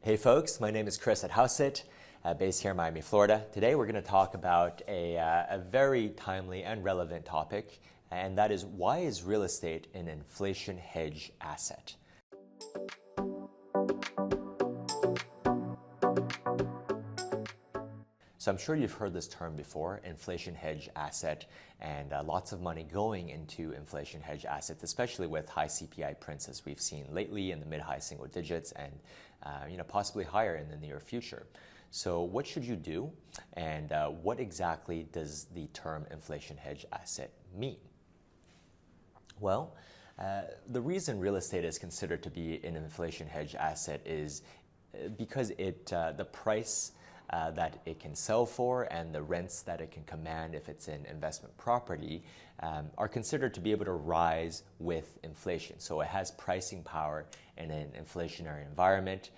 Hey folks, my name is Chris at HouseIt, based here in Miami, Florida. Today we're going to talk about a very timely and relevant topic, and that is why is real estate an inflation hedge asset? So I'm sure you've heard this term before, inflation hedge asset, and lots of money going into inflation hedge assets, especially with high CPI prints as we've seen lately in the mid-high single digits and possibly higher in the near future. So what should you do, and what exactly does the term inflation hedge asset mean? Well, the reason real estate is considered to be an inflation hedge asset is because the price that it can sell for and the rents that it can command if it's an investment property are considered to be able to rise with inflation. So it has pricing power in an inflationary environment.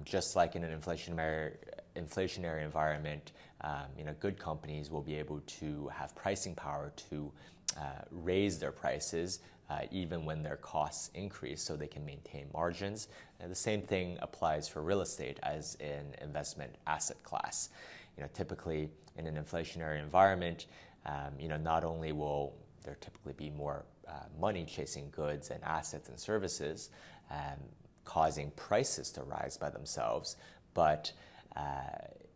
Just like in an inflationary environment, good companies will be able to have pricing power to raise their prices even when their costs increase so they can maintain margins. And the same thing applies for real estate as an investment asset class. Typically in an inflationary environment, not only will there typically be more money chasing goods and assets and services, causing prices to rise by themselves, but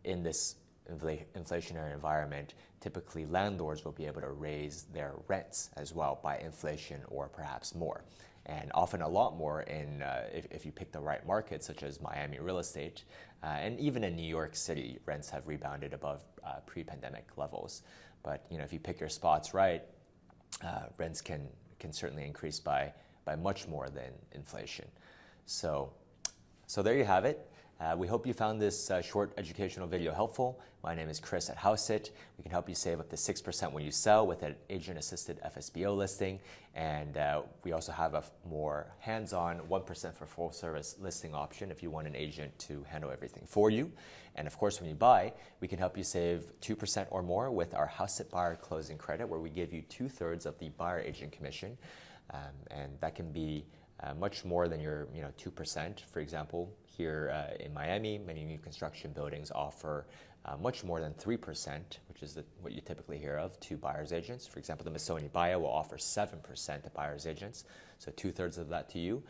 in this inflationary environment, typically landlords will be able to raise their rents as well by inflation or perhaps more. And often a lot more if you pick the right market, such as Miami real estate. And even in New York City, rents have rebounded above pre-pandemic levels. But if you pick your spots right, rents can certainly increase by much more than inflation. So there you have it. We hope you found this short educational video helpful. My name is Chris at HouseIt. We can help you save up to 6% when you sell with an agent-assisted FSBO listing. And we also have a more hands-on 1% for full-service listing option if you want an agent to handle everything for you. And of course, when you buy, we can help you save 2% or more with our HouseIt Buyer Closing Credit, where we give you 2/3 of the buyer agent commission. And that can be much more than your 2%. For example, here in Miami, many new construction buildings offer much more than 3%, which is what you typically hear of, to buyer's agents. For example, the Missoni Buyer will offer 7% to buyer's agents. So 2/3 of that to you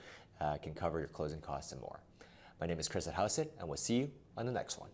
can cover your closing costs and more. My name is Chris at HouseIt, and we'll see you on the next one.